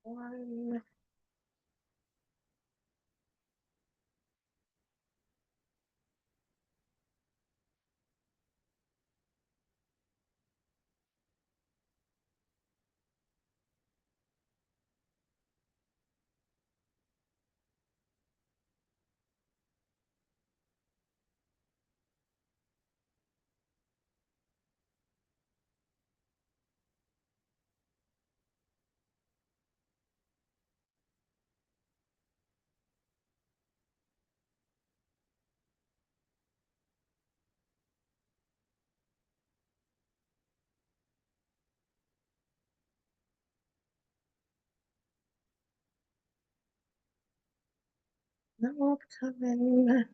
One. No coming.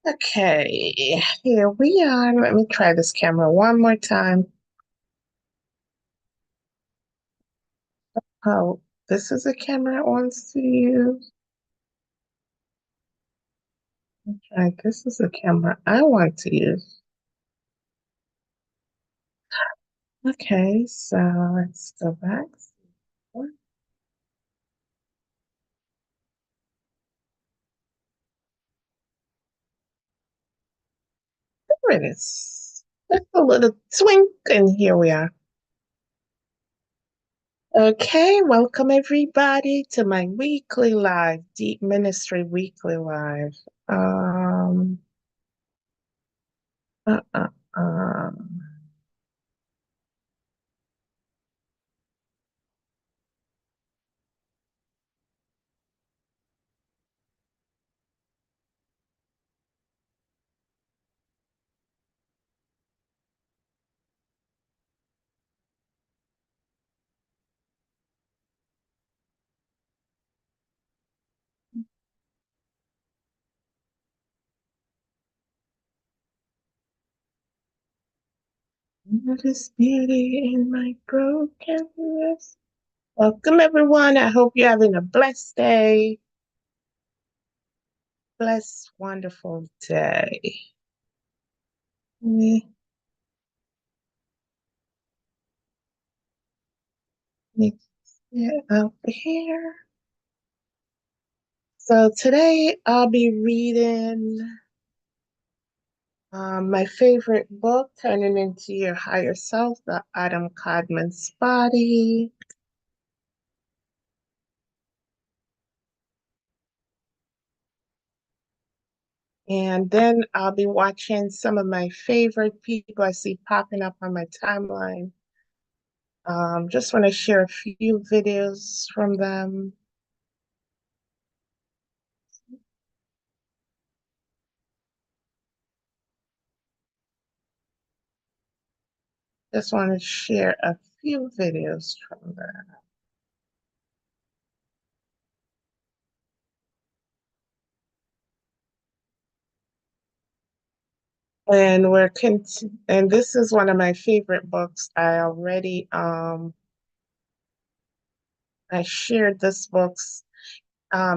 Okay, here we are. Let me try this camera one more time. Oh, this is a camera it wants to use. Try this is a camera I want to use. Okay, so let's go back. There it is. Just a little twink, and here we are. Okay, welcome everybody to my weekly live, Deep Ministry Weekly Live. Um, uh, uh, um, what is beauty in my brokenness? Welcome everyone. I hope you're having a blessed day, blessed, wonderful day. Me, me get up here. So today I'll be reading my favorite book, Turning into Your Higher Self, the Adam Codman's Body. And then I'll be watching some of my favorite people I see popping up on my timeline. Just want to share a few videos from them. Just want to share a few videos from them. And this is one of my favorite books. I shared this books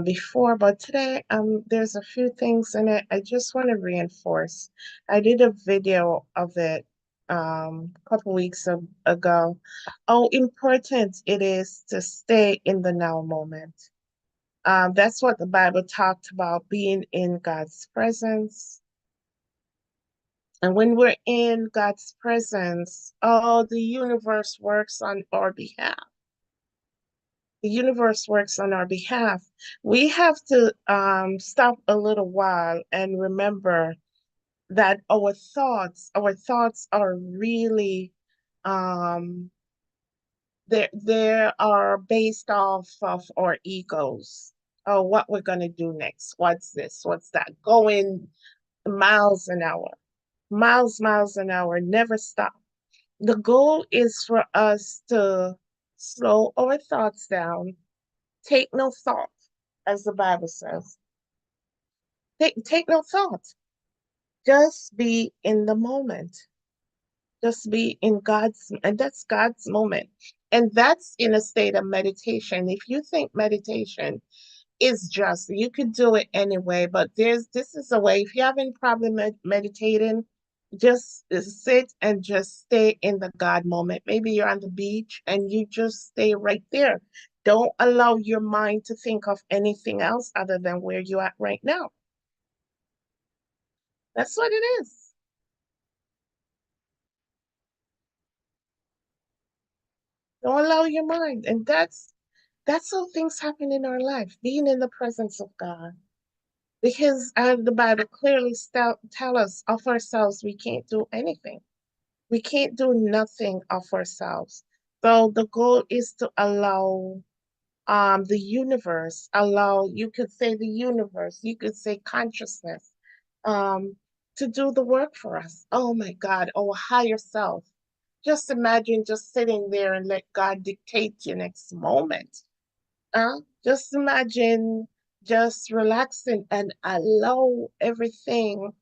before, but today there's a few things in it I just want to reinforce. I did a video of it a couple weeks ago. How important it is to stay in the now moment. That's what the Bible talked about, being in God's presence. And when we're in God's presence, oh, the universe works on our behalf. The universe works on our behalf. We have to stop a little while and remember that our thoughts are really um, They are based off of our egos. Oh, what we're gonna do next? What's this? What's that? Going miles an hour, miles an hour, never stop. The goal is for us to slow our thoughts down, take no thought, as the Bible says. Take no thought. Just be in the moment. Just be in God's, and that's God's moment. And that's in a state of meditation. If you think meditation is just, you could do it anyway, but this is a way. If you're having problem meditating, just sit and just stay in the God moment. Maybe you're on the beach and you just stay right there. Don't allow your mind to think of anything else other than where you're at right now. That's what it is. Don't allow your mind. And that's how things happen in our life, being in the presence of God. Because the Bible clearly tell us of ourselves we can't do anything. We can't do nothing of ourselves. So the goal is to allow the universe, allow, you could say the universe, you could say consciousness, um, to do the work for us. Oh my God, our higher self. Just imagine just sitting there and let God dictate your next moment. Just imagine just relaxing and allow everything,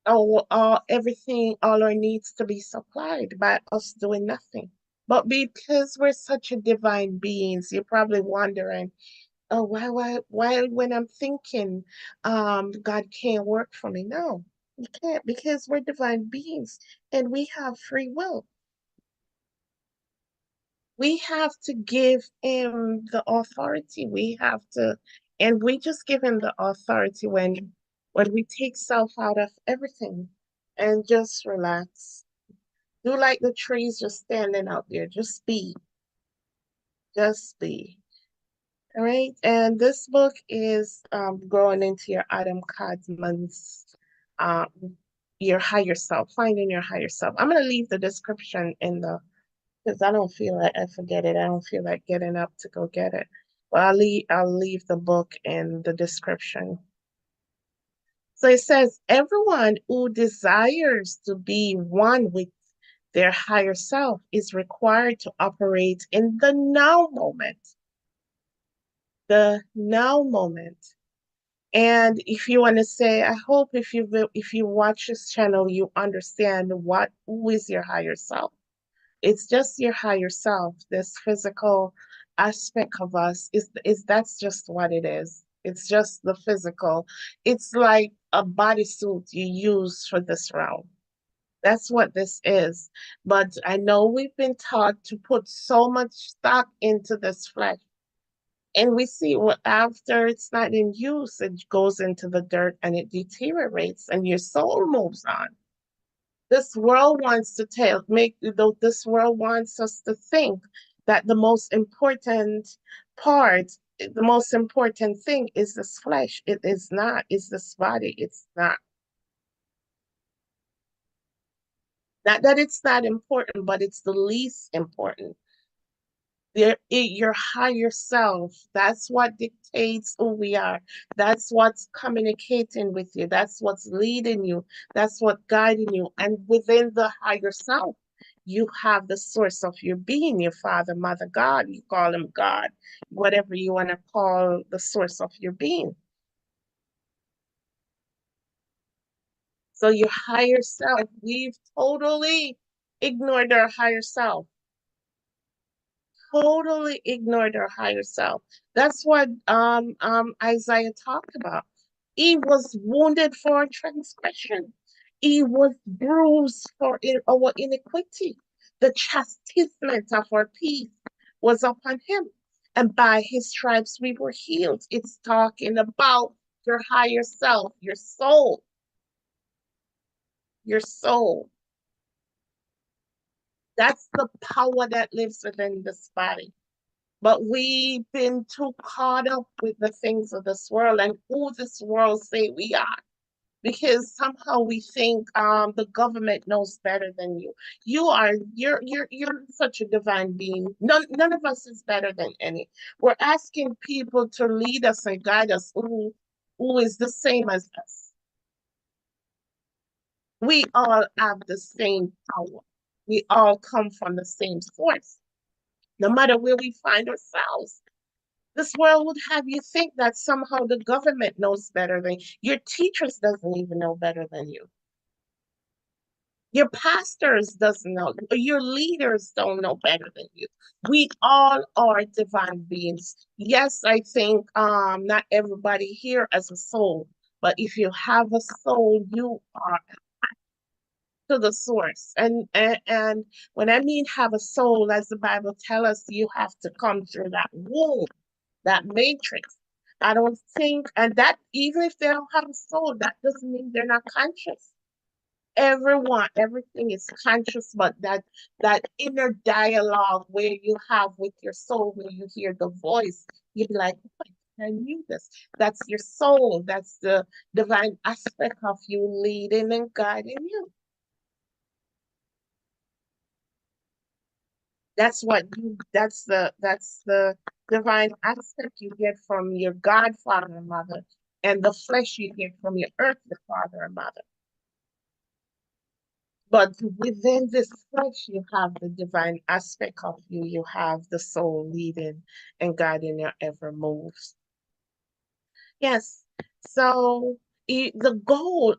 all our needs to be supplied by us doing nothing. But because we're such a divine beings, you're probably wondering, oh, why when I'm thinking, God can't work for me. No, you can't because we're divine beings and we have free will. We have to give him the authority. We have to, and we just give him the authority when we take self out of everything and just relax. Do like the trees just standing out there. Just be. Just be. All right. And this book is growing into your Adam Katzman's um your higher self, finding your higher self. I'm gonna leave the description in the because I don't feel like I forget it. I don't feel like getting up to go get it. Well, I'll leave the book in the description. So it says everyone who desires to be one with their higher self is required to operate in the now moment. The now moment. And if you want to say, I hope if you watch this channel, you understand who is your higher self. It's just your higher self. This physical aspect of us is that's just what it is. It's just the physical. It's like a bodysuit you use for this realm. That's what this is. But I know we've been taught to put so much stock into this flesh. And we see what after it's not in use, it goes into the dirt and it deteriorates and your soul moves on. This world wants to this world wants us to think that the most important thing is this flesh. It is not, it's this body. It's not. Not that it's not important, but it's the least important. Your higher self, that's what dictates who we are. That's what's communicating with you. That's what's leading you. That's what guiding you. And within the higher self, you have the source of your being, your father, mother, God. You call him God, whatever you want to call the source of your being. So your higher self, we've totally ignored our higher self. Totally ignored our higher self. That's what Isaiah talked about. He was wounded for our transgression. He was bruised for our iniquity. The chastisement of our peace was upon him. And by his stripes we were healed. It's talking about your higher self, your soul, your soul. That's the power that lives within this body. But we've been too caught up with the things of this world and who this world say we are. because somehow we think the government knows better than you. You're such a divine being. None of us is better than any. We're asking people to lead us and guide us who is the same as us. We all have the same power. We all come from the same source, no matter where we find ourselves. This world would have you think that somehow the government knows better than you. Your teachers doesn't even know better than you. Your pastors doesn't know. Your leaders don't know better than you. We all are divine beings. Yes, I think not everybody here has a soul, but if you have a soul, you are to the source. And when I mean have a soul, as the Bible tells us, you have to come through that womb, that matrix. I don't think, and that even if they don't have a soul, that doesn't mean they're not conscious. Everyone, everything is conscious, but that inner dialogue where you have with your soul, where you hear the voice, you're like, oh, I knew this. That's your soul. That's the divine aspect of you leading and guiding you. That's the divine aspect you get from your God, father and mother, and the flesh you get from your earthly father and mother. But within this flesh, you have the divine aspect of you. You have the soul leading and guiding your every moves. Yes. So the goal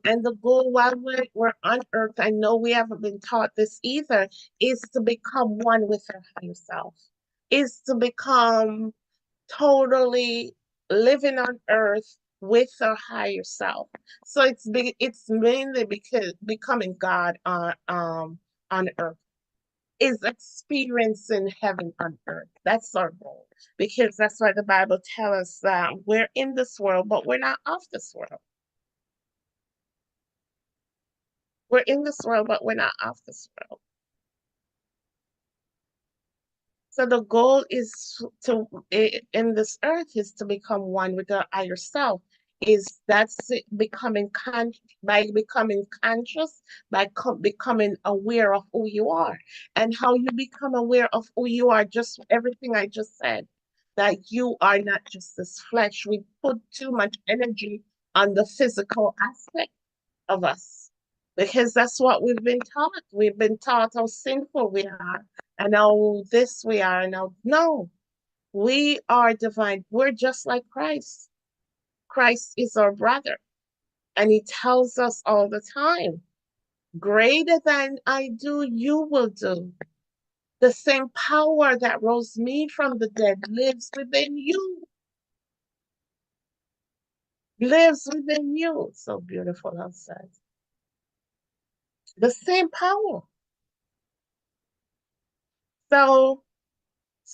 while we're on earth, I know we haven't been taught this either, is to become one with our higher self, is to become totally living on earth with our higher self. So it's mainly because becoming God on earth is experiencing heaven on earth. That's our goal. Because that's why the Bible tells us that we're in this world, but we're not of this world. We're in this world, but we're not of this world. So the goal is in this earth is to become one with the higher self. Is that's it, by becoming conscious, by becoming aware of who you are, and how you become aware of who you are. Just everything I just said, that you are not just this flesh. We put too much energy on the physical aspect of us because that's what we've been taught. We've been taught how sinful we are and how this we are. And how, no, we are divine. We're just like Christ. Christ is our brother. And he tells us all the time, greater than I do, you will do. The same power that rose me from the dead lives within you, lives within you. So beautiful, how said. The same power. So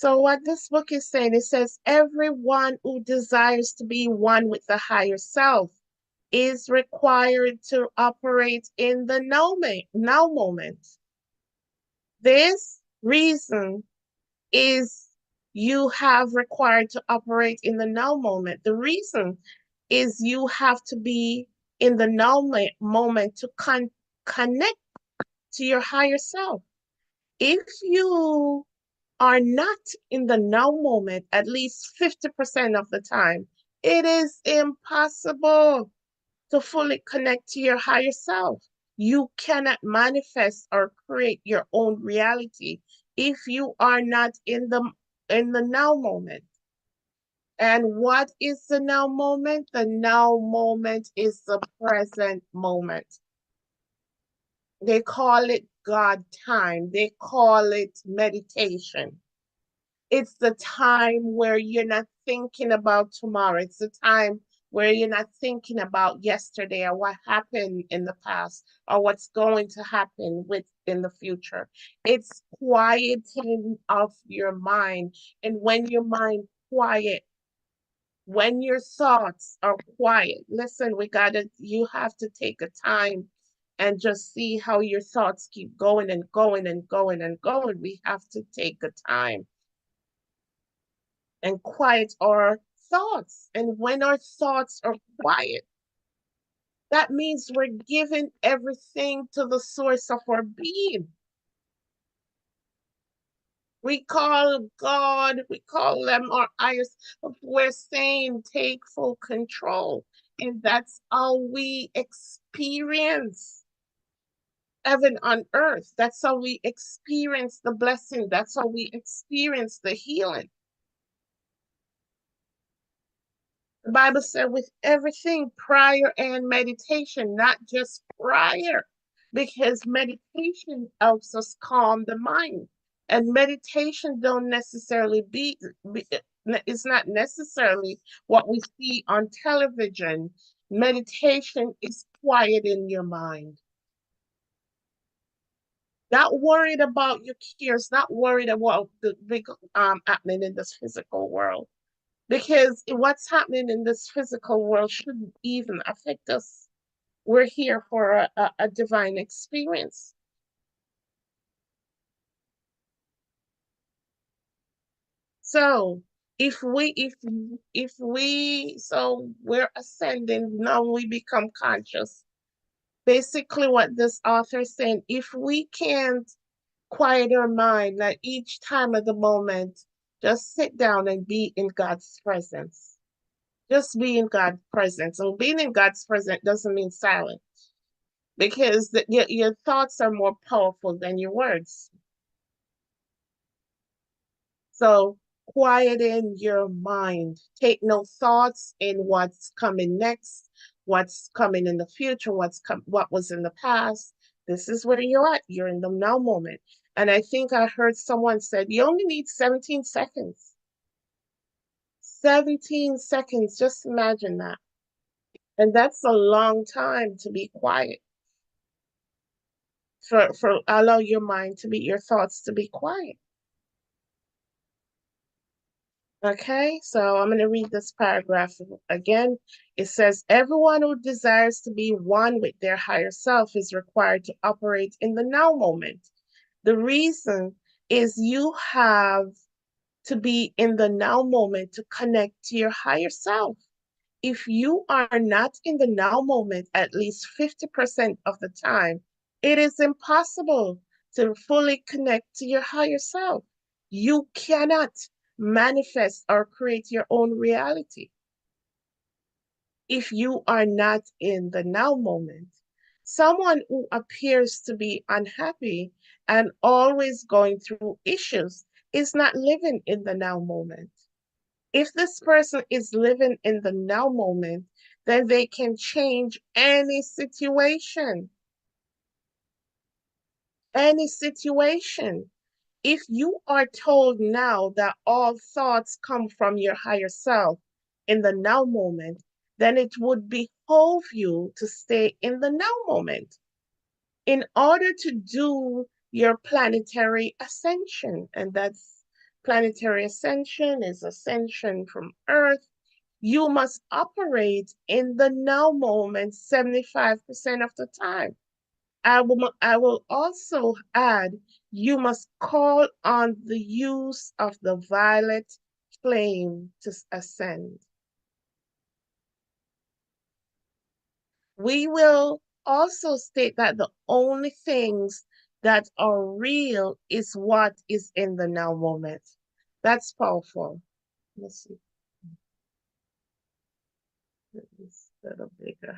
So what this book is saying, it says everyone who desires to be one with the higher self is required to operate in the now moment. This reason is you have required to operate in the now moment. The reason is you have to be in the now moment to connect to your higher self. If you are not in the now moment at least 50% of the time, it is impossible to fully connect to your higher self. You cannot manifest or create your own reality if you are not in the now moment. And what is the now moment? The now moment is the present moment. They call it God time. They call it meditation. It's the time where you're not thinking about tomorrow. It's the time where you're not thinking about yesterday or what happened in the past or what's going to happen with in the future. It's quieting of your mind. And when your mind quiet, when your thoughts are quiet, listen, you have to take a time and just see how your thoughts keep going and going and going and going. We have to take a time and quiet our thoughts. And when our thoughts are quiet, That means we're giving everything to the source of our being. We call God, we call them our eyes. We're saying take full control. And that's how we experience heaven on earth. That's how we experience the blessing. That's how we experience the healing. The Bible said with everything prior and meditation, not just prior, because meditation helps us calm the mind. And meditation don't necessarily it's not necessarily what we see on television. Meditation is quiet in your mind. Not worried about your cares, not worried about the big happening in this physical world. Because what's happening in this physical world shouldn't even affect us. We're here for a divine experience. So if we we're ascending, now we become conscious. Basically what this author is saying, if we can't quiet our mind, like each time of the moment, just sit down and be in God's presence. Just be in God's presence. And being in God's presence doesn't mean silent, because your thoughts are more powerful than your words. So quieten your mind. Take no thoughts in what's coming next, what's coming in the future, what was in the past. This is where you're at. You're in the now moment. And I think I heard someone said you only need 17 seconds. 17 seconds. Just imagine that. And that's a long time to be quiet. For allow your mind to be your thoughts to be quiet. Okay, so I'm going to read this paragraph again. It says, everyone who desires to be one with their higher self is required to operate in the now moment. The reason is you have to be in the now moment to connect to your higher self. If you are not in the now moment at least 50% of the time, it is impossible to fully connect to your higher self. You cannot manifest or create your own reality if you are not in the now moment. Someone who appears to be unhappy and always going through issues is not living in the now moment. If this person is living in the now moment, then they can change any situation. Any situation. If you are told now that all thoughts come from your higher self in the now moment, then it would behoove you to stay in the now moment in order to do your planetary ascension. And that's planetary ascension is ascension from Earth. You must operate in the now moment 75% of the time. I will also add, you must call on the use of the violet flame to ascend. We will also state that the only things that are real is what is in the now moment. That's powerful. Let's see. It's a little bigger.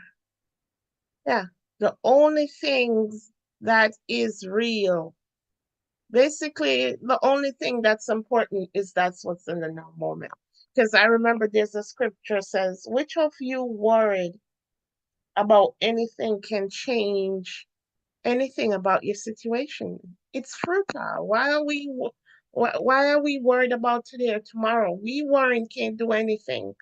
Yeah, the only things that is real. Basically, the only thing that's important is that's what's in the now moment. Because I remember there's a scripture says, which of you worried about anything can change anything about your situation? It's futile. Why are we worried about today or tomorrow? We worrying can't do anything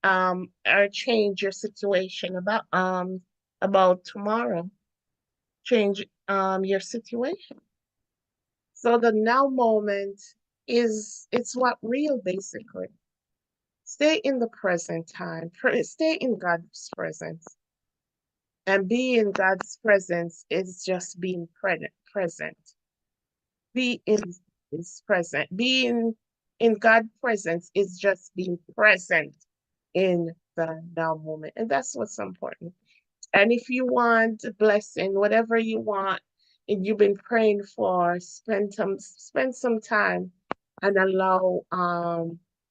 or change your situation about tomorrow. Change your situation. So the now moment it's what real basically. Stay in the present time. Stay in God's presence. And be in God's presence is just being present. Be in His present. Being in God's presence is just being present in the now moment. And that's what's important. And if you want a blessing, whatever you want, and you've been praying for, spend some time and allow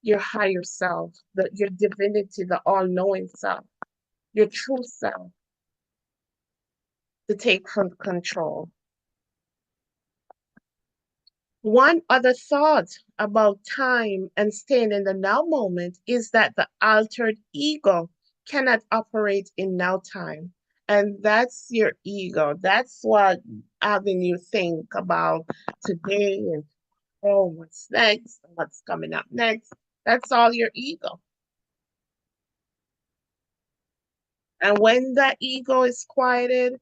your higher self, your divinity, the all-knowing self, your true self to take control. One other thought about time and staying in the now moment is that the altered ego cannot operate in now time. And that's your ego. That's what having you think about today and oh, what's next, what's coming up next. That's all your ego. And when that ego is quieted,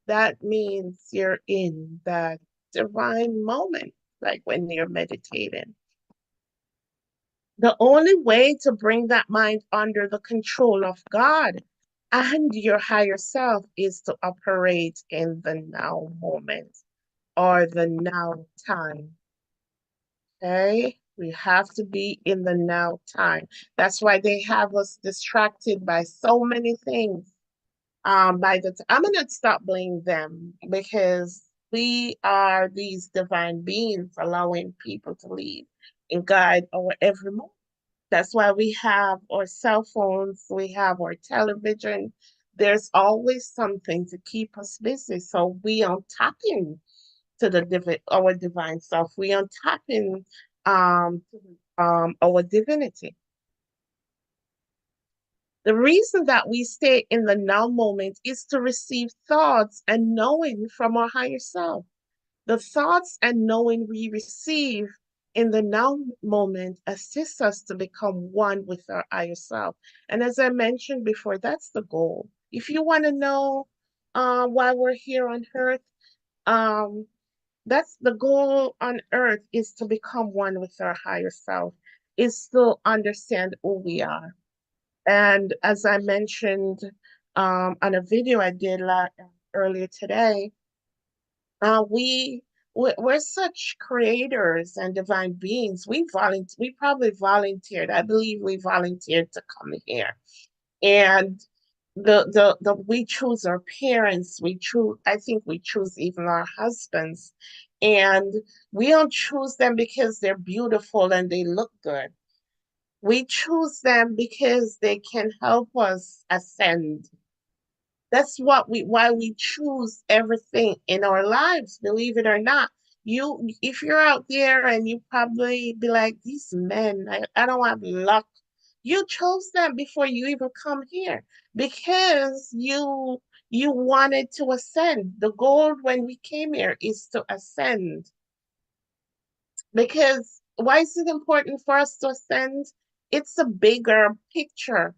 that means you're in that divine moment, like when you're meditating. The only way to bring that mind under the control of God and your higher self is to operate in the now moment or the now time. Okay? We have to be in the now time. That's why they have us distracted by so many things. I'm gonna stop blaming them because we are these divine beings allowing people to lead and guide our every move. That's why we have our cell phones, we have our television. There's always something to keep us busy. So we are tapping to our divine self. We are tapping our divinity. The reason that we stay in the now moment is to receive thoughts and knowing from our higher self. The thoughts and knowing we receive in the now moment assist us to become one with our higher self. And as I mentioned before, that's the goal. If you want to know why we're here on earth, um, that's the goal on earth is to become one with our higher self, is to understand who we are. And as I mentioned on a video I did earlier today, we're such creators and divine beings. We probably volunteered. I believe we volunteered to come here. And the we choose our parents, we choose, I think we choose even our husbands. And we don't choose them because they're beautiful and they look good. We choose them because they can help us ascend. That's why we choose everything in our lives, believe it or not. If you're out there and you probably be like, these men, I don't have luck. You chose them before you even come here because you wanted to ascend. The goal when we came here is to ascend. Because why is it important for us to ascend? It's a bigger picture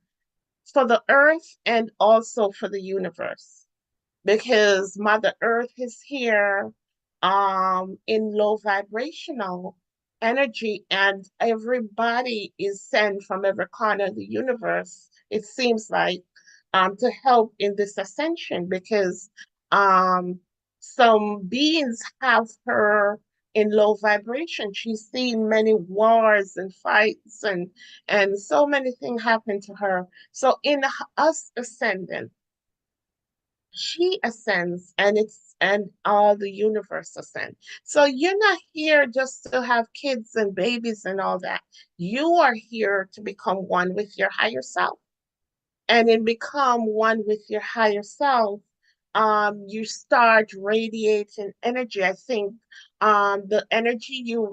for the earth and also for the universe because Mother Earth is here in low vibrational energy and everybody is sent from every corner of the universe, it seems like, to help in this ascension because um, some beings have her in low vibration. She's seen many wars and fights and so many things happen to her. So in us ascending, she ascends and all the universe ascends. So you're not here just to have kids and babies and all that. You are here to become one with your higher self. And in become one with your higher self, you start radiating energy. I think the energy you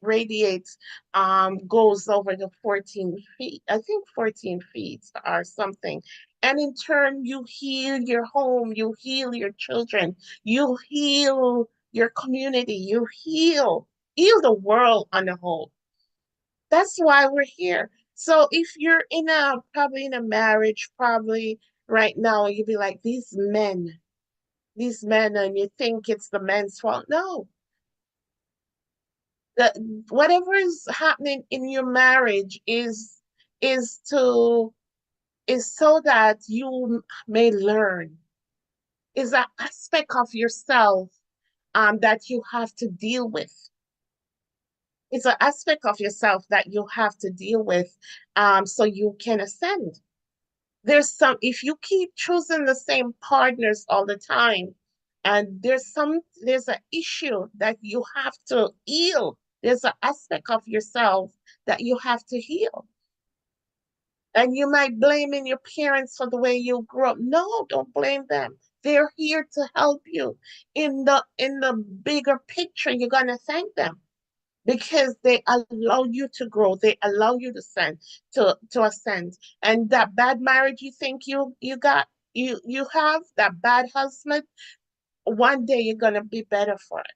radiate goes over the 14 feet. I think 14 feet or something. And in turn, you heal your home, you heal your children, you heal your community, heal the world on the whole. That's why we're here. So if you're probably in a marriage, probably right now, you'd be like, these men, and you think it's the men's fault. No, whatever is happening in your marriage is to is so that you may learn. Is an aspect of yourself that you have to deal with. It's an aspect of yourself that you have to deal with so you can ascend. There's some, if you keep choosing the same partners all the time, and there's an issue that you have to heal. There's an aspect of yourself that you have to heal. And you might blame in your parents for the way you grew up. No, don't blame them. They're here to help you. In the bigger picture, you're gonna thank them because they allow you to grow. They allow you to ascend. And that bad marriage you think you got, you have that bad husband, one day you're gonna be better for it.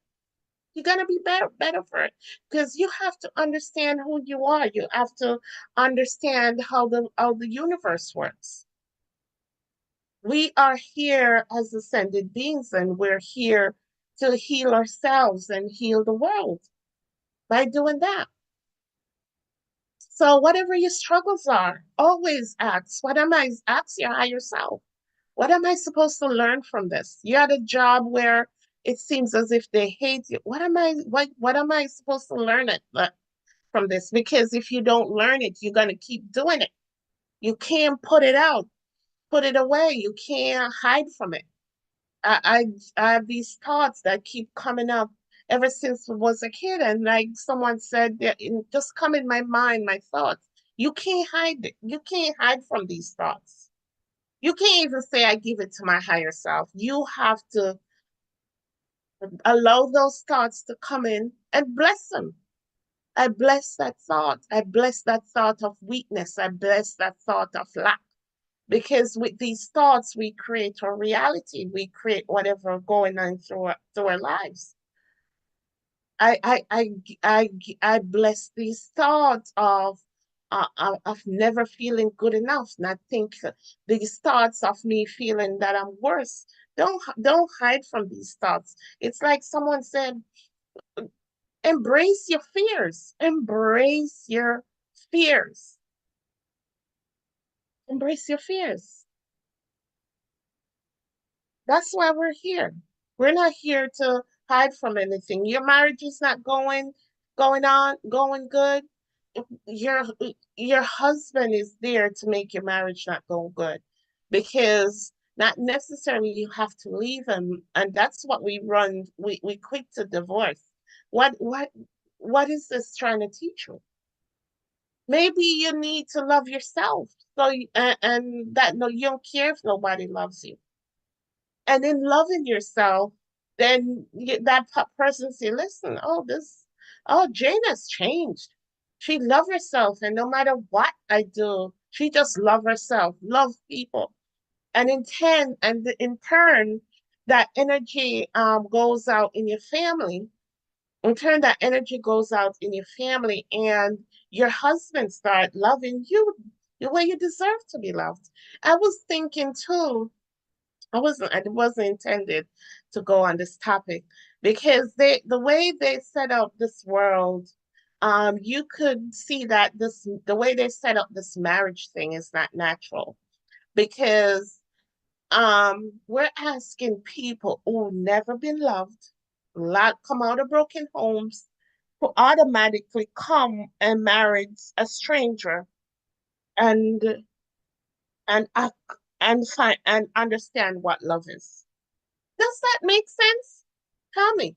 You're gonna be better for it because you have to understand who you are. You have to understand how the universe works. We are here as ascended beings, and we're here to heal ourselves and heal the world by doing that. So whatever your struggles are, always ask, ask your higher self, what am I supposed to learn from this? You had a job where it seems as if they hate you. What am I supposed to learn from this? Because if you don't learn it, you're gonna keep doing it. You can't put it out, put it away. You can't hide from it. I have these thoughts that keep coming up ever since I was a kid, and like someone said, just come in my mind, my thoughts. You can't hide it. You can't hide from these thoughts. You can't even say I give it to my higher self. You have to allow those thoughts to come in and bless them. I bless that thought. I bless that thought of weakness. I bless that thought of lack. Because with these thoughts, we create our reality. We create whatever going on through our lives. I I I I bless these thoughts of never feeling good enough. And I think these thoughts of me feeling that I'm worse. Don't hide from these thoughts. It's like someone said, embrace your fears. Embrace your fears. Embrace your fears. That's why we're here. We're not here to hide from anything. Your marriage is not going good. Your your husband is there to make your marriage not go good because not necessarily you have to leave him. And that's what we quick to divorce. What is this trying to teach you? Maybe you need to love yourself. And that no, you don't care if nobody loves you. And in loving yourself, then that person say, listen, Jane has changed. She love herself, and no matter what I do, she just love herself, love people. And in turn, that energy goes out in your family. In turn, that energy goes out in your family, and your husband start loving you the way you deserve to be loved. I was thinking too, it wasn't intended to go on this topic because the way they set up this world, you could see that the way they set up this marriage thing is not natural because we're asking people who never been loved, lot come out of broken homes, who automatically come and marry a stranger and and act and find and understand what love is. Does that make sense? Tell me,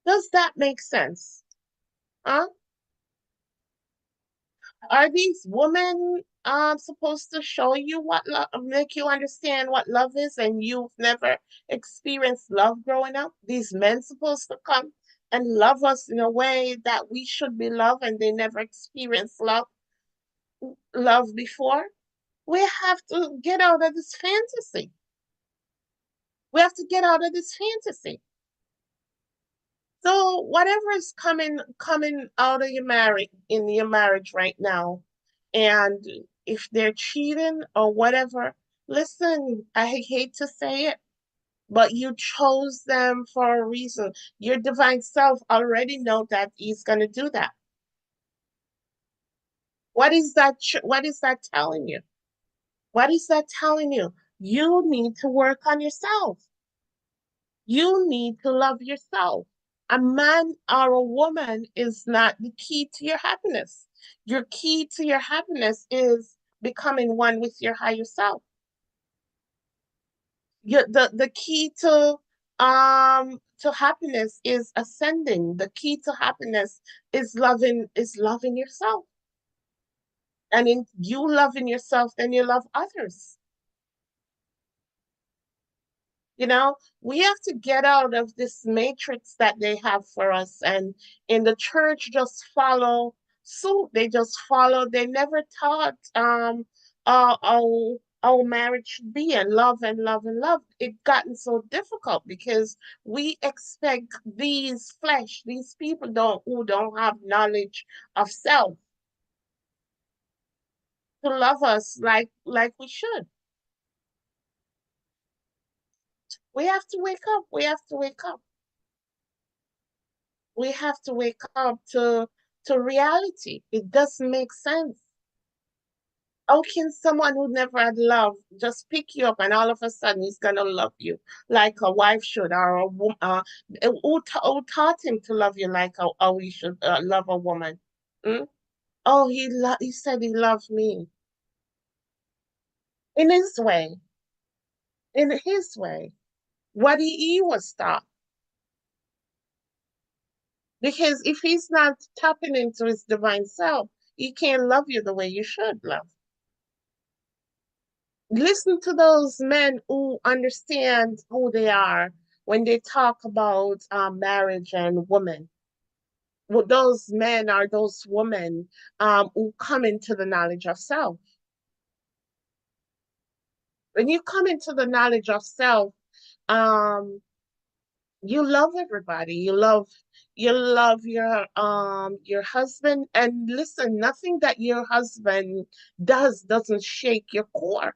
does that make sense? Huh? Are these women supposed to show you what love, make you understand what love is, and you've never experienced love growing up? These men supposed to come and love us in a way that we should be loved, and they never experienced love before? We have to get out of this fantasy. We have to get out of this fantasy. So whatever is coming out of your marriage right now, and if they're cheating or whatever, listen, I hate to say it, but you chose them for a reason. Your divine self already know that he's gonna do that. What is that telling you? What is that telling you? You need to work on yourself. You need to love yourself. A man or a woman is not the key to your happiness. Your key to your happiness is becoming one with your higher self. The key to happiness is ascending. The key to happiness is loving yourself. And in you loving yourself, then you love others. You know, we have to get out of this matrix that they have for us. And in the church, just follow suit. They just follow. They never taught how marriage should be and love and love and love. It gotten so difficult because we expect these people don't who don't have knowledge of self to love us like we should. We have to wake up. We have to wake up. We have to wake up to reality. It doesn't make sense. How can someone who never had love just pick you up and all of a sudden he's gonna love you like a wife should, or a woman? Who taught him to love you like how he should love a woman? Hmm? Oh, he said he loved me in his way, in his way. What he was taught. Because if he's not tapping into his divine self, he can't love you the way you should love. Listen to those men who understand who they are when they talk about marriage and women. Well, those men are those women who come into the knowledge of self. When you come into the knowledge of self, um, you love everybody. You love your husband. And listen, nothing that your husband doesn't shake your core.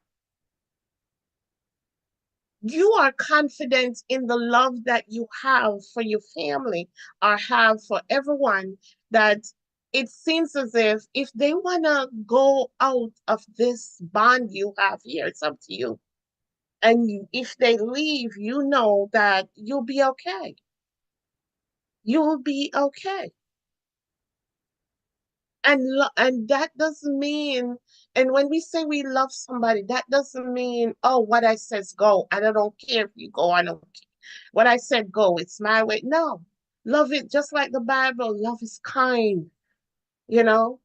You are confident in the love that you have for your family or have for everyone, that it seems as if they want to go out of this bond you have here, it's up to you. And if they leave, you know that you'll be okay. You'll be okay. And that doesn't mean, and when we say we love somebody, that doesn't mean, oh, what I says go and I don't care if you go, I don't care. What I said go, it's my way. No, love it just like the Bible. Love is kind, you know,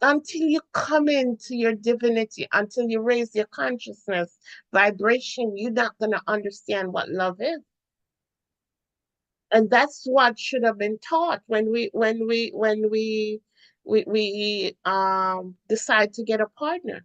until you come into your divinity, until you raise your consciousness vibration, you're not going to understand what love is. And that's what should have been taught when we decide to get a partner.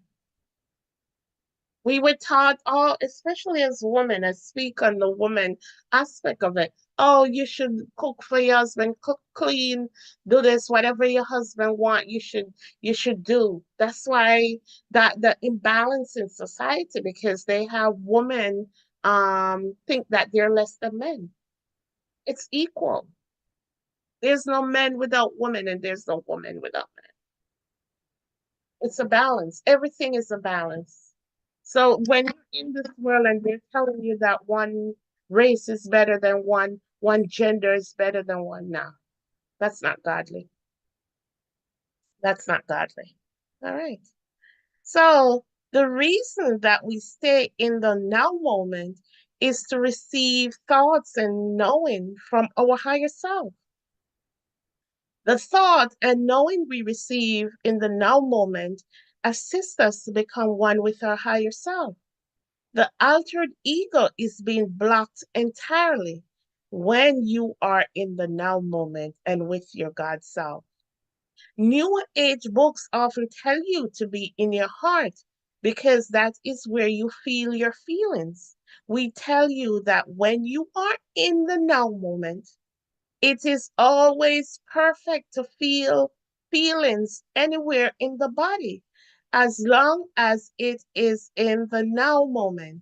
We were taught all, especially as women, I speak on the woman aspect of it. Oh, you should cook for your husband, cook, clean, do this, whatever your husband want, you should do. That's why that the imbalance in society, because they have women think that they're less than men. It's equal. There's no men without women, and there's no woman without men. It's a balance. Everything is a balance. So when you're in this world and they're telling you that one race is better than one gender is better than one, now that's not godly. That's not godly. All right. So the reason that we stay in the now moment is to receive thoughts and knowing from our higher self. The thought and knowing we receive in the now moment assist us to become one with our higher self. The altered ego is being blocked entirely when you are in the now moment and with your God self. New Age books often tell you to be in your heart because that is where you feel your feelings. We tell you that when you are in the now moment, it is always perfect to feel feelings anywhere in the body as long as it is in the now moment.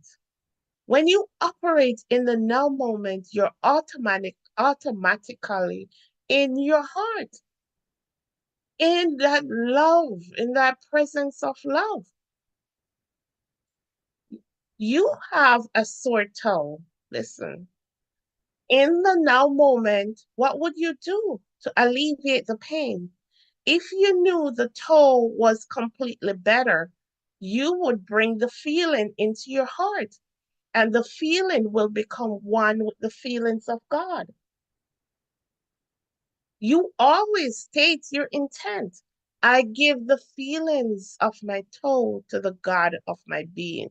When you operate in the now moment, you're automatically in your heart, in that love, in that presence of love. You have a sore toe. Listen, in the now moment, what would you do to alleviate the pain? If you knew the toe was completely better, you would bring the feeling into your heart, and the feeling will become one with the feelings of God. You always state your intent. I give the feelings of my toe to the God of my being,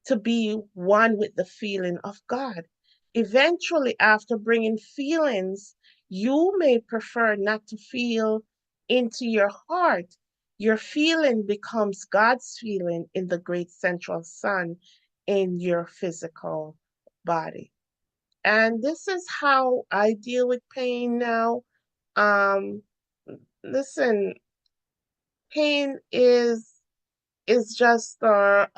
to be one with the feeling of God. Eventually, after bringing feelings, you may prefer not to feel into your heart. Your feeling becomes God's feeling in the great central sun in your physical body. And this is how I deal with pain now. Um, Listen, pain is just our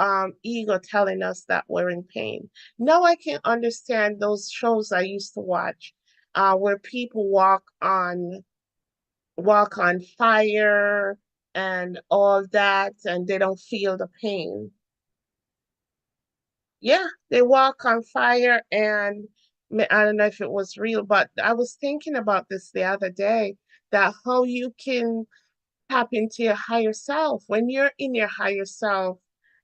ego telling us that we're in pain. Now I can understand those shows I used to watch, where people walk on fire and all that, and they don't feel the pain. Yeah, they walk on fire, and I don't know if it was real, but I was thinking about this the other day, that how you can tap into your higher self. When you're in your higher self,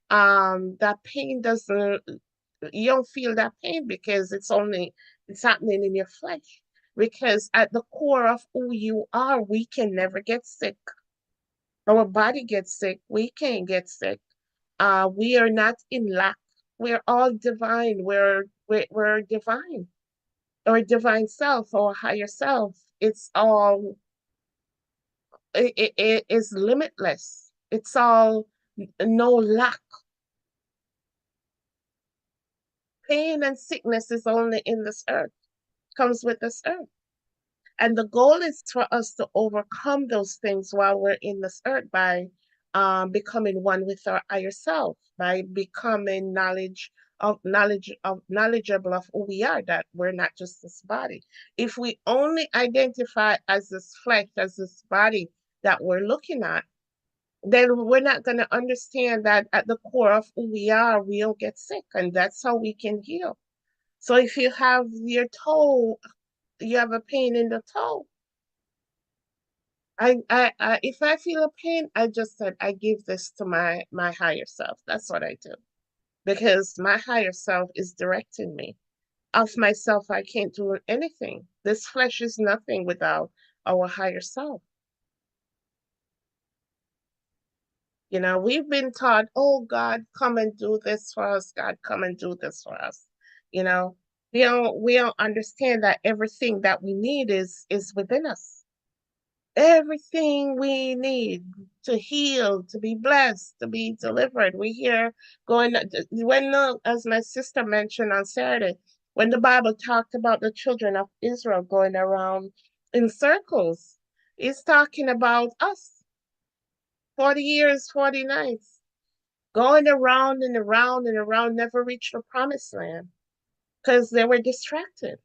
that pain doesn't, you don't feel that pain because it's happening in your flesh. Because at the core of who you are, we can never get sick. Our body gets sick, we can't get sick. We are not in lack. We're all divine. We're divine. Our divine self, our higher self. It's all it is limitless. It's all no lack. Pain and sickness is only in this earth, comes with this earth. And the goal is for us to overcome those things while we're in this earth by becoming one with our higher self, by becoming knowledgeable of who we are, that we're not just this body. If we only identify as this flesh, as this body that we're looking at, then we're not going to understand that at the core of who we are, we'll get sick, and that's how we can heal. So if you have your toe, you have a pain in the toe. If I feel a pain, I just said I give this to my higher self. That's what I do, because my higher self is directing me. Of myself, I can't do anything. This flesh is nothing without our higher self. You know, we've been taught, oh, God, come and do this for us. God, come and do this for us. You know, we don't understand that everything that we need is within us. Everything we need to heal, to be blessed, to be delivered. We hear going as my sister mentioned on Saturday, when the Bible talked about the children of Israel going around in circles, it's talking about us. 40 years, 40 nights, going around and around and around, never reached the promised land because they were distracted.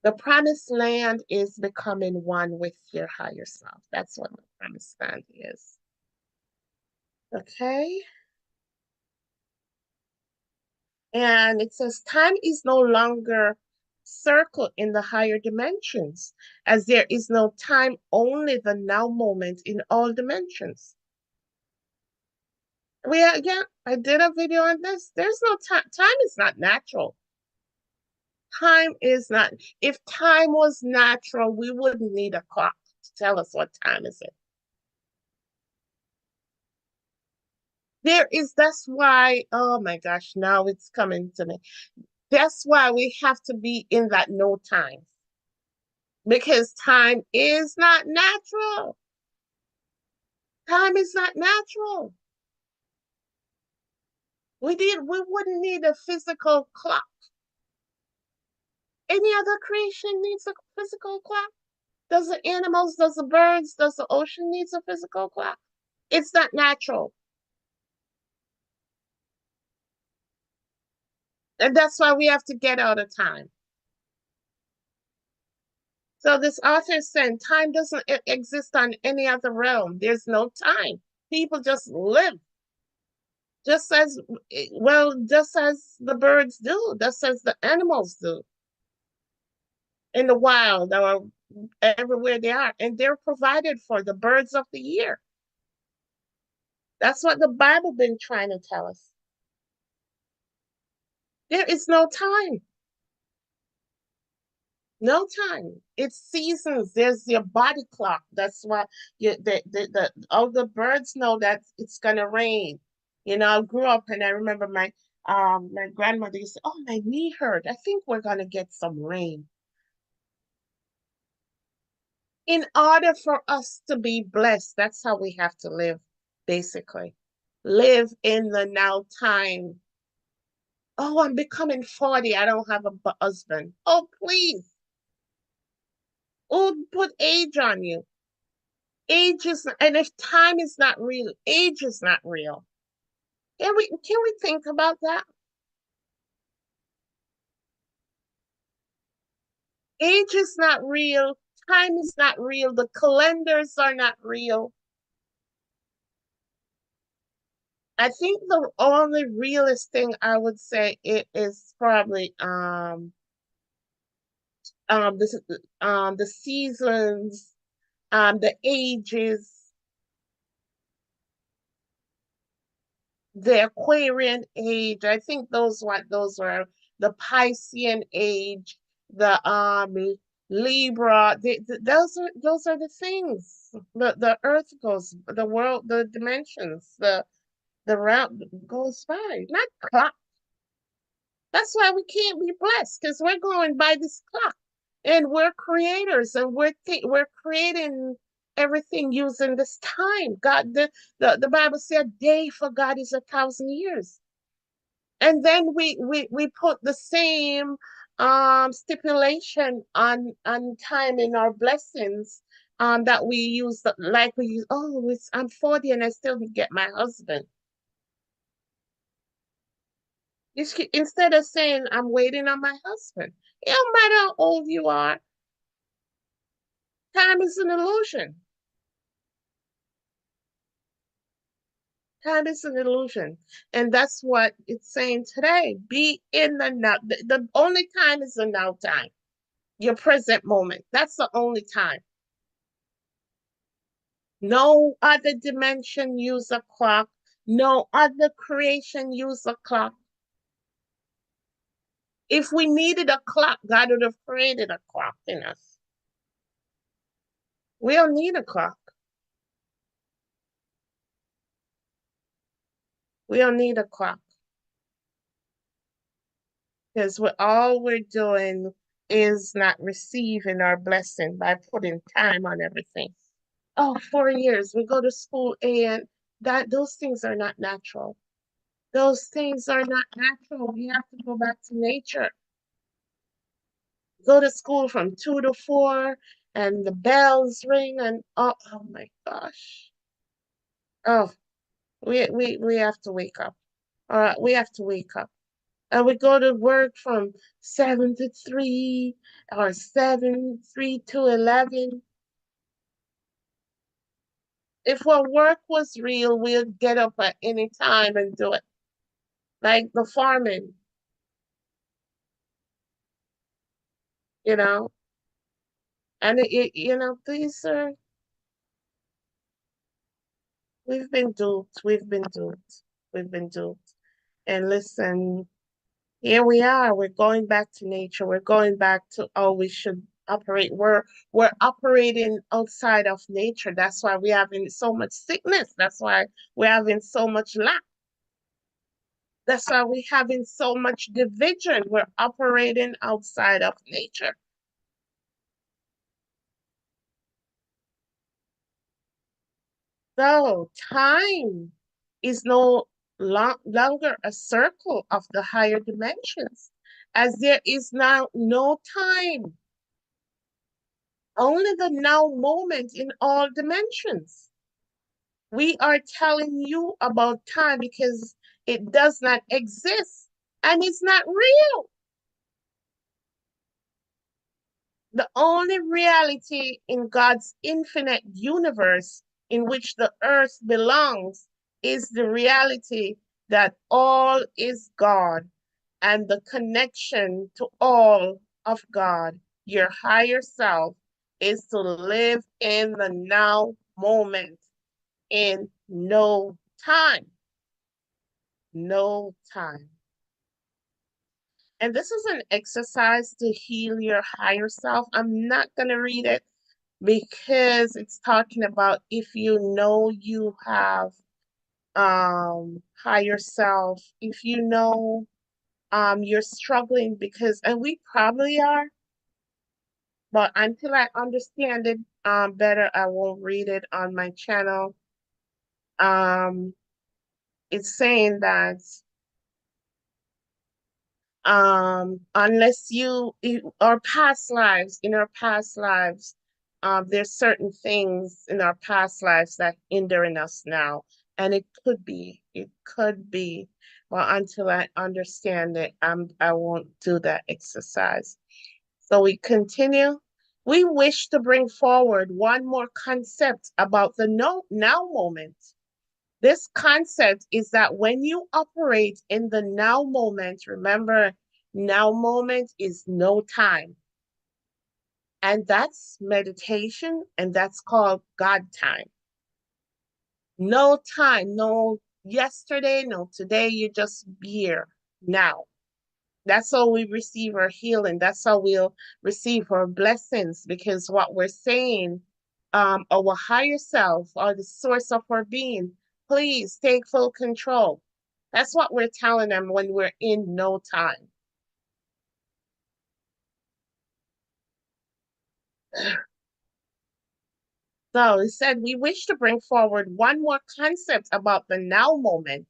The promised land is becoming one with your higher self. That's what the promised land is. Okay. And it says time is no longer circle in the higher dimensions, as there is no time, only the now moment in all dimensions. Again, I did a video on this. There's no time. Time is not natural. Time is not, if time was natural, we wouldn't need a clock to tell us what time is it. That's why, oh my gosh, now it's coming to me. That's why we have to be in that no time, because time is not natural. Time is not natural. We wouldn't need a physical clock. Any other creation needs a physical clock? Does the animals, does the birds, does the ocean needs a physical clock? It's not natural. And that's why we have to get out of time. So this author is saying time doesn't exist on any other realm. There's no time. People just live, just as well, just as the birds do, just as the animals do in the wild, or everywhere they are, and they're provided for, the birds of the year. That's what the Bible been trying to tell us. There is no time. No time. It's seasons. There's your body clock. That's why all the birds know that it's gonna rain. I grew up and I remember my grandmother used to say, "Oh, my knee hurt. I think we're gonna get some rain." In order for us to be blessed, that's how we have to live, basically. Live in the now time. Oh, I'm becoming 40. I don't have a husband. Oh, please. Who put age on you? Age is, and if time is not real, age is not real. Can we think about that? Age is not real. Time is not real. The calendars are not real. I think the only realist thing I would say it is probably this the seasons, the ages, the Aquarian age. I think those were the Piscean age, the Libra. Those are the things. The Earth goes, the world, the dimensions, the round goes by. Not clock. That's why we can't be blessed because we're going by this clock, and we're creators, and we're creating everything using this time. God, the Bible said, "Day for God is 1,000 years," and then we put the same stipulation on time in our blessings that we use, like we use. Oh, I'm 40 and I still didn't get my husband. Instead of saying I'm waiting on my husband, it don't matter how old you are. Time is an illusion. Time is an illusion, and that's what it's saying today. Be in the now. The only time is the now time. Your present moment. That's the only time. No other dimension use a clock. No other creation use a clock. If we needed a clock, God would have created a clock in us. We don't need a clock. We don't need a clock because all we're doing is not receiving our blessing by putting time on everything. Oh, 4 years. We go to school and those things are not natural. Those things are not natural. We have to go back to nature. Go to school from 2 to 4 and the bells ring and oh my gosh. Oh, we have to wake up. All right, we have to wake up. And we go to work from 7 to 3 or 3 to 11. If our work was real, we'd get up at any time and do it. Like the farming, you know. And these are we've been duped. We've been duped. We've been duped. And listen, here we are. We're going back to nature. We're going back to how we should operate. We're operating outside of nature. That's why we're having so much sickness. That's why we're having so much lack. That's why we're having so much division. We're operating outside of nature. So time is no longer a circle of the higher dimensions, as there is now no time, only the now moment in all dimensions. We are telling you about time because it does not exist and it's not real. The only reality in God's infinite universe in which the earth belongs is the reality that all is God and the connection to all of God, your higher self, is to live in the now moment, in no time. No time. And this is an exercise to heal your higher self. I'm not going to read it because it's talking about if you know you have higher self, if you know you're struggling because, and we probably are, but until I understand it better, I won't read it on my channel. Um, it's saying that unless our past lives, in our past lives, there's certain things in our past lives that hindering us now. And it could be, but until I understand it, I won't do that exercise. So we continue. We wish to bring forward one more concept about the now moment. This concept is that when you operate in the now moment, remember, now moment is no time. And that's meditation, and that's called God time. No time, no yesterday, no today, you're just here now. That's how we receive our healing. That's how we'll receive our blessings because what we're saying, our higher self or the source of our being, please take full control. That's what we're telling them when we're in no time. So it said, we wish to bring forward one more concept about the now moment.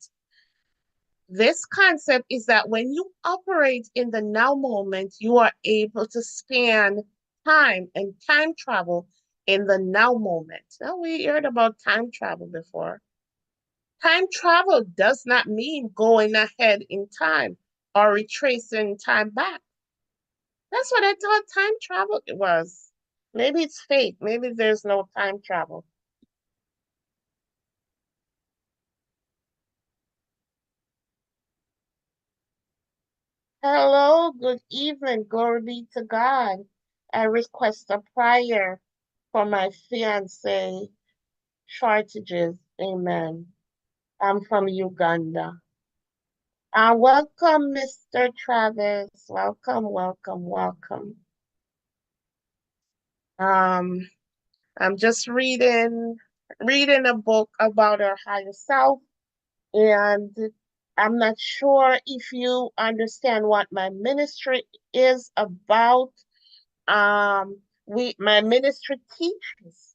This concept is that when you operate in the now moment, you are able to span time and time travel in the now moment. Now, we heard about time travel before. Time travel does not mean going ahead in time or retracing time back. That's what I thought time travel was. Maybe it's fake. Maybe there's no time travel. Hello, good evening. Glory be to God. I request a prayer for my fiance shortages. Amen. I'm from Uganda. Welcome, Mr. Travis. Welcome, welcome, welcome. Um, I'm just reading a book about our higher self, and I'm not sure if you understand what my ministry is about. My ministry teaches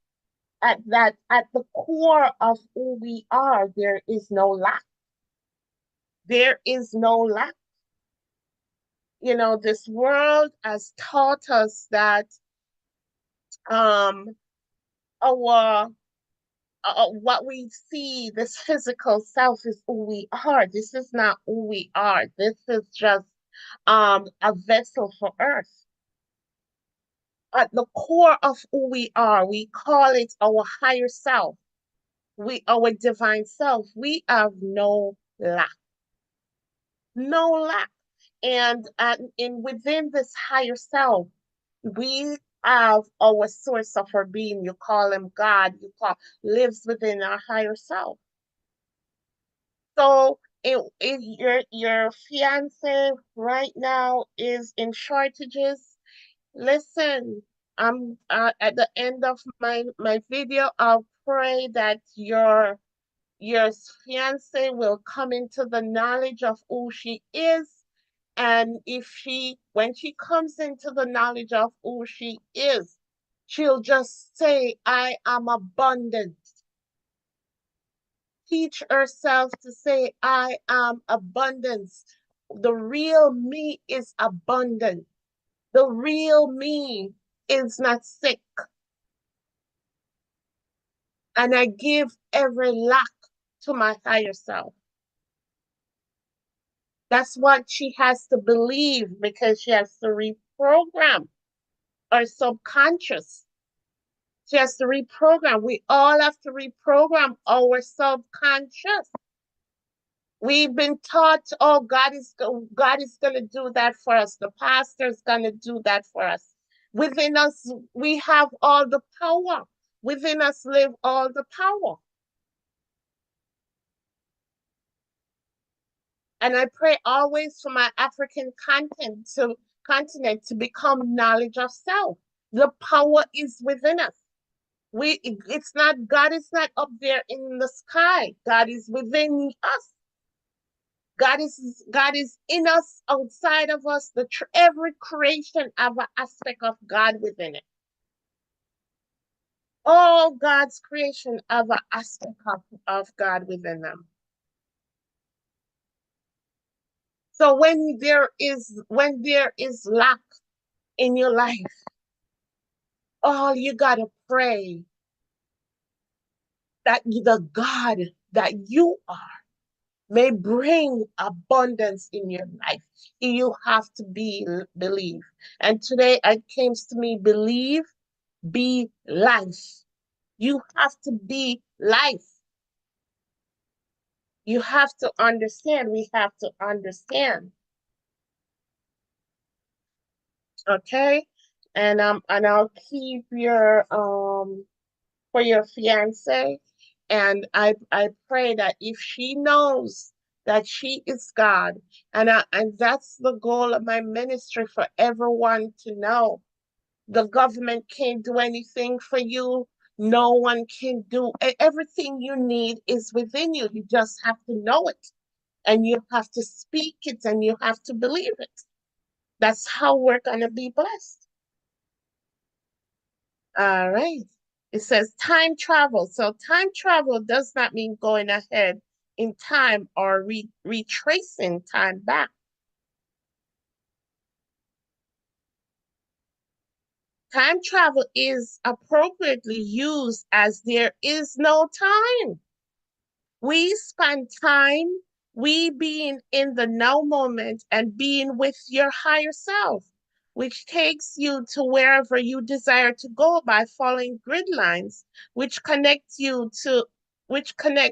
at the core of who we are, there is no lack. There is no lack. You know, this world has taught us that um our what we see, this physical self is who we are. This is not who we are. This is just a vessel for earth. At the core of who we are, we call it our higher self. Our divine self. We have no lack. No lack. And in within this higher self, we have our source of our being. You call him God, you call lives within our higher self. So if your fiance right now is in shortages, listen, I'm at the end of my video, I'll pray that your fiance will come into the knowledge of who she is. And when she comes into the knowledge of who she is, she'll just say, I am abundant. Teach herself to say, I am abundance. The real me is abundant. The real me is not sick. And I give every lack to my higher self. That's what she has to believe because she has to reprogram her subconscious. She has to reprogram. We all have to reprogram our subconscious. We've been taught, oh, God is going to do that for us. The pastor's going to do that for us. Within us, we have all the power. Within us live all the power. And I pray always for my African continent to become knowledge of self. The power is within us. It's not, God is not up there in the sky. God is within us. God is in us, outside of us. Every creation have an aspect of God within it. All God's creation have an aspect of God within them. So when there is lack in your life, all you gotta pray that the God that you are may bring abundance in your life. You have to believe. And today it came to me, believe, be life. You have to be life. You have to understand. We have to understand. Okay? And I'll keep your for your fiance. And I pray that if she knows that she is God, and that's the goal of my ministry, for everyone to know. The government can't do anything for you. No one can do everything you need is within you. You just have to know it, and you have to speak it, and you have to believe it. That's how we're gonna be blessed. All right. It says time travel. So time travel does not mean going ahead in time or retracing time back. Time travel is appropriately used as there is no time. We spend time, we being in the now moment and being with your higher self, which takes you to wherever you desire to go by following grid lines, which connect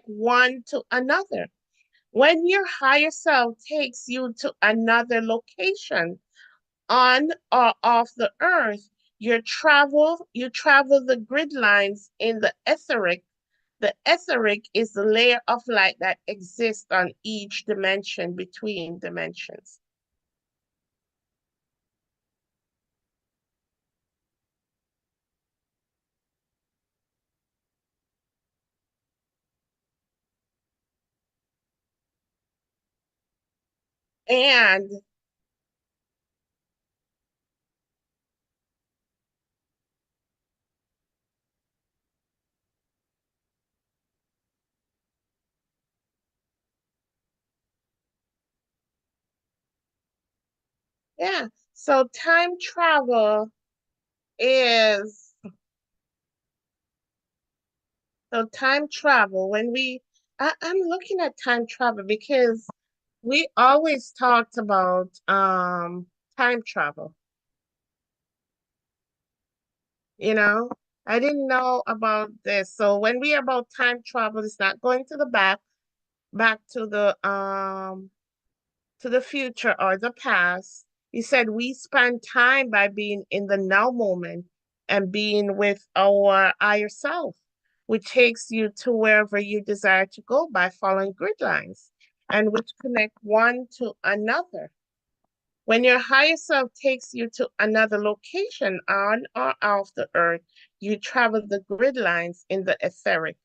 one to another. When your higher self takes you to another location on or off the earth, you travel the grid lines in the etheric. The etheric is the layer of light that exists on each dimension between dimensions. And yeah, so is time travel I'm looking at time travel because we always talked about time travel, you know. I didn't know about this. So when we are about time travel, it's not going to the back to the future or the past. He said we spend time by being in the now moment and being with our higher self, which takes you to wherever you desire to go by following grid lines and which connect one to another. When your higher self takes you to another location on or off the earth, you travel the grid lines in the etheric.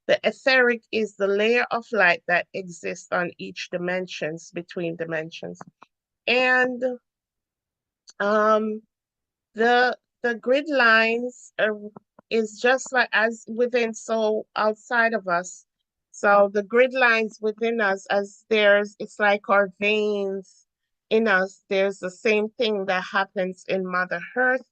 The etheric is the layer of light that exists on each dimensions between dimensions. And um, the grid lines is just like as within, so outside of us. So the grid lines within us, as it's like our veins in us. There's the same thing that happens in Mother Earth,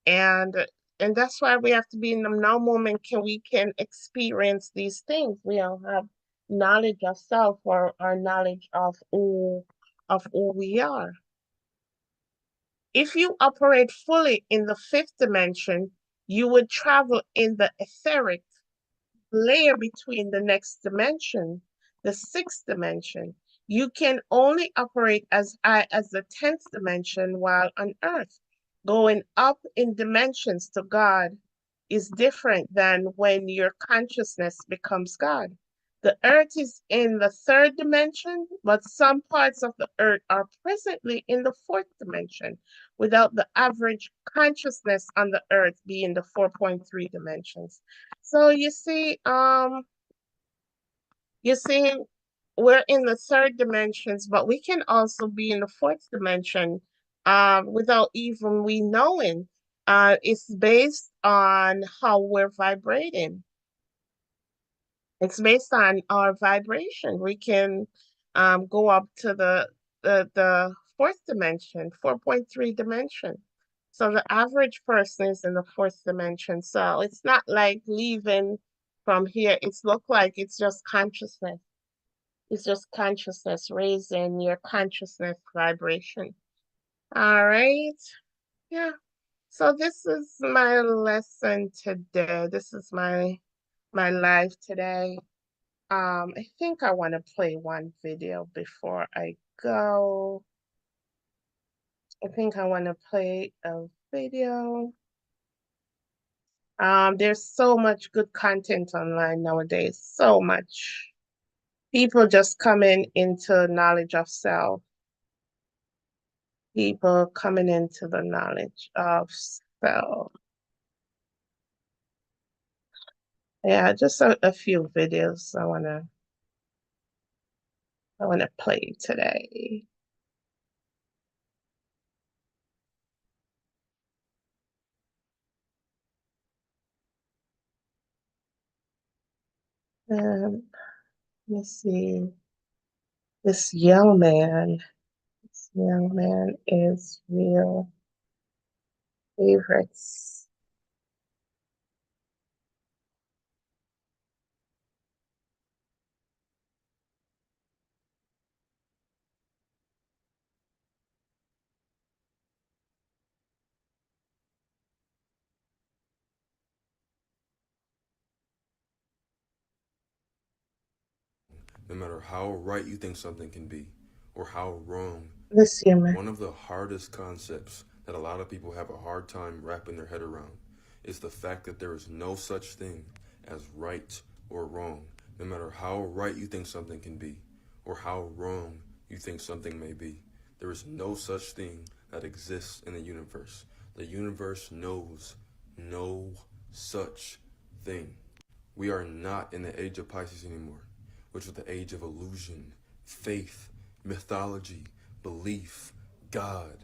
and and that's why we have to be in the now moment. We can experience these things. We all have knowledge of self, or knowledge of who we are. If you operate fully in the fifth dimension, you would travel in the etheric layer between the next dimension, the sixth dimension. You can only operate as high as the 10th dimension while on Earth. Going up in dimensions to God is different than when your consciousness becomes God. The earth is in the third dimension, but some parts of the earth are presently in the fourth dimension, without the average consciousness on the earth being the 4.3 dimensions. So you see, we're in the third dimensions, but we can also be in the fourth dimension without even we knowing. It's based on how we're vibrating. It's based on our vibration. We can go up to the fourth dimension, 4.3 dimension. So the average person is in the fourth dimension. So it's not like leaving from here. It's look like it's just consciousness. It's just consciousness, raising your consciousness vibration. All right. Yeah. So this is my lesson today. This is my life today. I think I want to play one video before I go. I think I want to play a video. There's so much good content online nowadays. So much. People just coming into knowledge of self. People coming into the knowledge of self. Yeah, just a few videos I wanna play today. Let me see. This young man. This young man is real favorites. No matter how right you think something can be or how wrong. This human. One of the hardest concepts that a lot of people have a hard time wrapping their head around is the fact that there is no such thing as right or wrong. No matter how right you think something can be or how wrong you think something may be, there is no such thing that exists in the universe. The universe knows no such thing. We are not in the age of Pisces anymore, which was the age of illusion, faith, mythology, belief, God,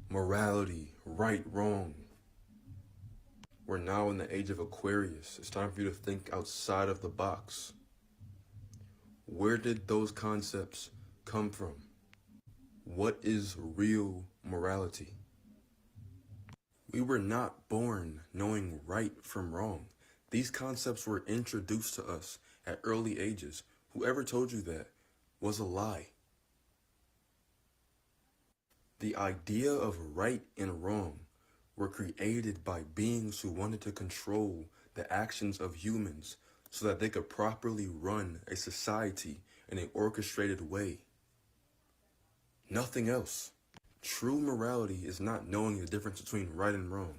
morality, right, wrong. We're now in the age of Aquarius. It's time for you to think outside of the box. Where did those concepts come from? What is real morality? We were not born knowing right from wrong. These concepts were introduced to us at early ages. Whoever told you that was a lie. The idea of right and wrong were created by beings who wanted to control the actions of humans so that they could properly run a society in an orchestrated way. Nothing else. True morality is not knowing the difference between right and wrong.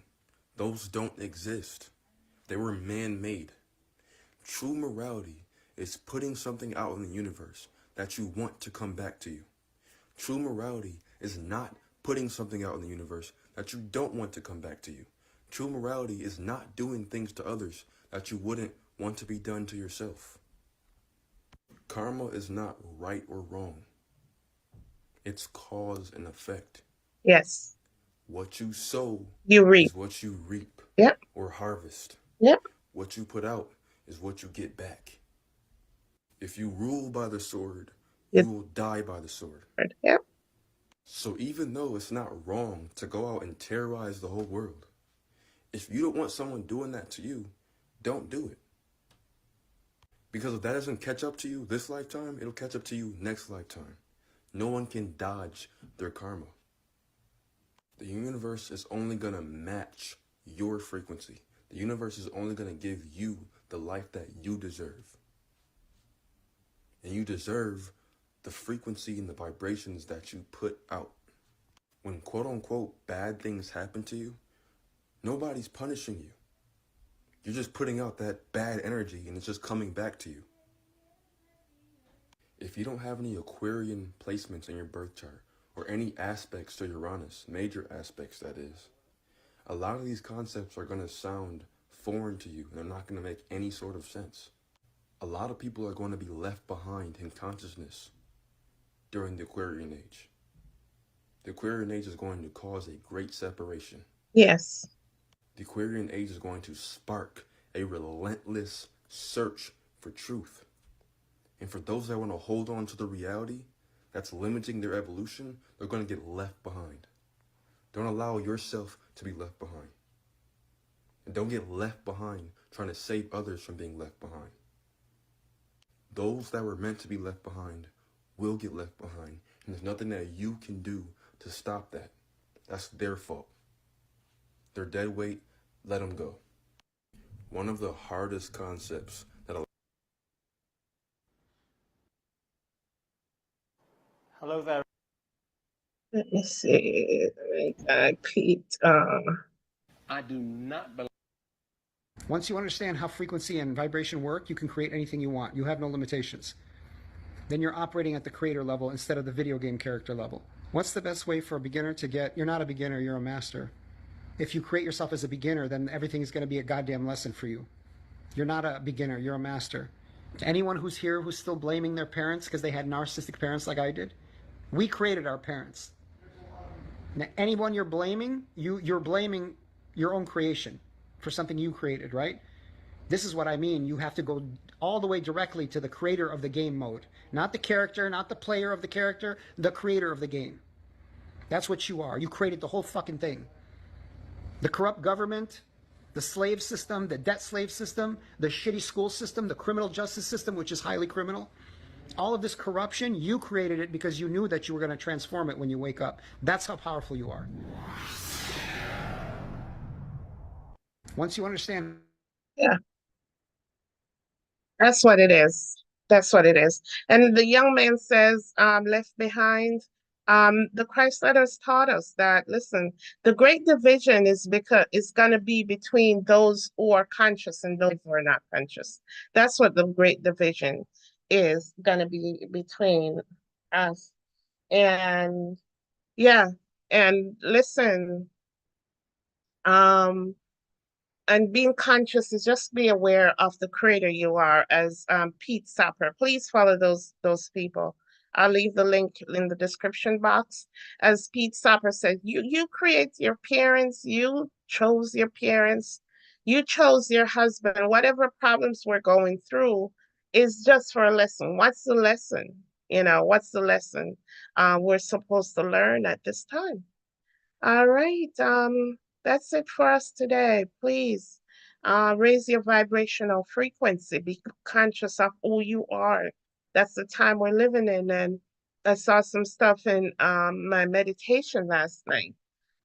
Those don't exist. They were man-made. True morality is putting something out in the universe that you want to come back to you. True morality is not putting something out in the universe that you don't want to come back to you. True morality is not doing things to others that you wouldn't want to be done to yourself. Karma is not right or wrong. It's cause and effect. Yes. What you sow You reap. is what you reap Yep. or harvest. Yep. What you put out is what you get back. If you rule by the sword, You you will die by the sword. Yep. So even though it's not wrong to go out and terrorize the whole world, if you don't want someone doing that to you, don't do it. Because if that doesn't catch up to you this lifetime, it'll catch up to you next lifetime. No one can dodge their karma. The universe is only going to match your frequency. The universe is only going to give you the life that you deserve. And you deserve the frequency and the vibrations that you put out. When quote unquote bad things happen to you, nobody's punishing you. You're just putting out that bad energy and it's just coming back to you. If you don't have any Aquarian placements in your birth chart, or any aspects to Uranus, major aspects that is, a lot of these concepts are going to sound foreign to you and they're not going to make any sort of sense. A lot of people are going to be left behind in consciousness during the Aquarian age. The Aquarian age is going to cause a great separation. Yes. The Aquarian age is going to spark a relentless search for truth. And for those that want to hold on to the reality that's limiting their evolution, they're going to get left behind. Don't allow yourself to be left behind. And don't get left behind trying to save others from being left behind. Those that were meant to be left behind will get left behind. And there's nothing that you can do to stop that. That's their fault. They're dead weight, let them go. One of the hardest concepts that Hello there. Let me see. Pete. I do not believe. Once you understand how frequency and vibration work, you can create anything you want. You have no limitations. Then you're operating at the creator level instead of the video game character level. What's the best way for a beginner to get? You're not a beginner, you're a master. If you create yourself as a beginner, then everything is going to be a goddamn lesson for you. You're not a beginner, you're a master. To anyone who's here who's still blaming their parents because they had narcissistic parents like I did, we created our parents. Now, anyone you're blaming, you're blaming your own creation for something you created, right? This is what I mean. You have to go all the way directly to the creator of the game mode. Not the character, not the player of the character, the creator of the game. That's what you are. You created the whole fucking thing. The corrupt government, the slave system, the debt slave system, the shitty school system, the criminal justice system, which is highly criminal. All of this corruption, you created it because you knew that you were going to transform it when you wake up. That's how powerful you are. Once you understand. Yeah. That's what it is. That's what it is. And the young man says, left behind. The Christ letters taught us that, listen, the great division is because it's going to be between those who are conscious and those who are not conscious. That's what the great division is going to be between us. And yeah, and listen, and being conscious is just be aware of the creator you are, as Pete Sapper. Please follow those people. I'll leave the link in the description box. As Pete Sapper said, you create your parents, you chose your parents, you chose your husband. Whatever problems we're going through is just for a lesson. What's the lesson? What's the lesson we're supposed to learn at this time? All right. That's it for us today. Please raise your vibrational frequency. Be conscious of who you are. That's the time we're living in. And I saw some stuff in my meditation last night.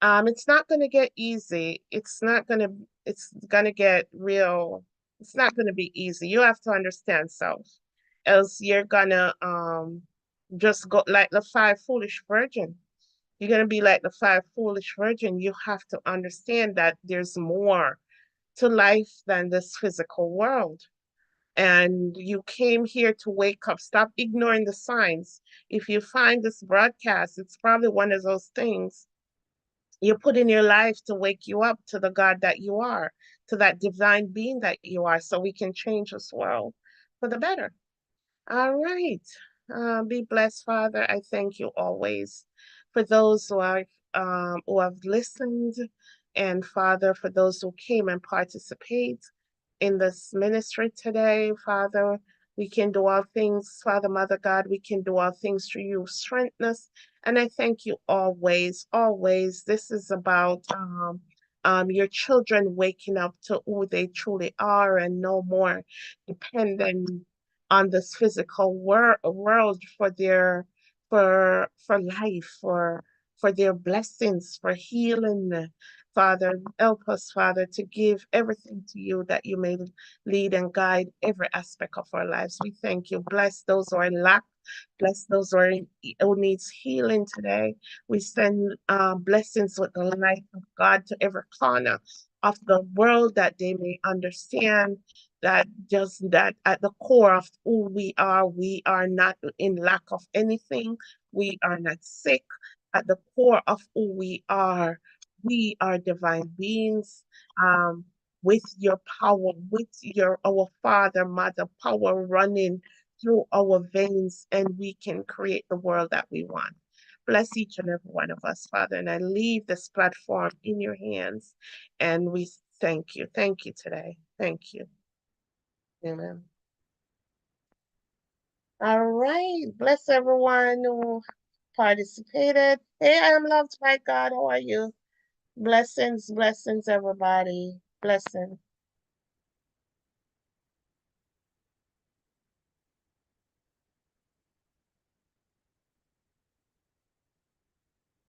It's not going to get easy. It's going to get real. It's not going to be easy. You have to understand self. Else you're going to just go like the five foolish virgins. You're going to be like the five foolish virgin. You have to understand that there's more to life than this physical world. And you came here to wake up. Stop ignoring the signs. If you find this broadcast, it's probably one of those things you put in your life to wake you up to the God that you are, to that divine being that you are, so we can change this world for the better. All right. Be blessed, Father. I thank you always for those who have listened, and Father, for those who came and participate in this ministry today, Father. We can do all things, Father, Mother God. We can do all things through you, strengthen us. And I thank you always, always. This is about your children waking up to who they truly are and no more dependent on this physical world for their for life, for their blessings, for healing. Father, help us, Father, to give everything to you that you may lead and guide every aspect of our lives. We thank you. Bless those who are in lack Bless those who needs healing today. We send blessings with the light of God to every corner of the world, that they may understand that just that at the core of who we are not in lack of anything. We are not sick. At the core of who we are divine beings. With your power, with our Father, Mother power running through our veins, and we can create the world that we want. Bless each and every one of us, Father, and I leave this platform in your hands, and we thank you. Thank you today. Thank you. Amen. All right. Bless everyone who participated. Hey, I am loved by God. How are you? Blessings, blessings, everybody. Blessings.